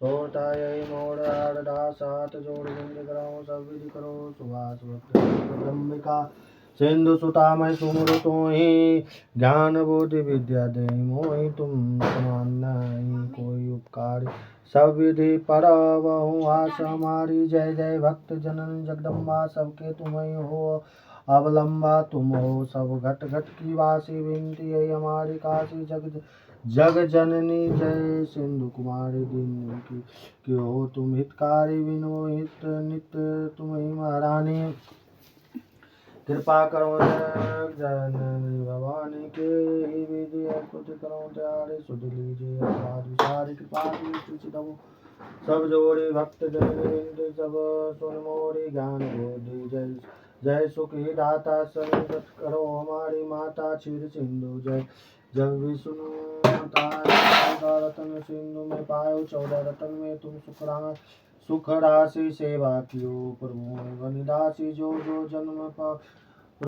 होता यही मोड़ आड़ा सात जोड़ बिंद करो सब विधि करो सुभाष भक्त जगदम्बिका सिंधु सुता मैं सुमर तो ही ज्ञान बुद्धि विद्या दे मोहि तुम समान नहीं कोई उपकार सब विधि पर बहु आस हमारी जय जय भक्त जनन जगदम्बा सबके तुम ही हो अवलंबा तुम हो सब घट घट की वासी विनती है हमारी काशी जग जननी जय सिंधु कुमारी दीन की हो तुम हितकारी विनो हित नित्य तुम ही महारानी कृपा करो जननी भवानी के ही विधि कुछ करो त्यारे सुध लीजिए अपराध विचारी कृपा दो सब जोड़ी भक्त जननी सब सुन मोरी ज्ञान बोधि जय जय सुख ही दाता संगत करो हमारी माता क्षीर सिंधु जय जब भी सुनो रतन सिंधु में पायो 14 रतन में तुम सुख राशि सेवा कियो प्रभु गणिदासी जो जो जन्म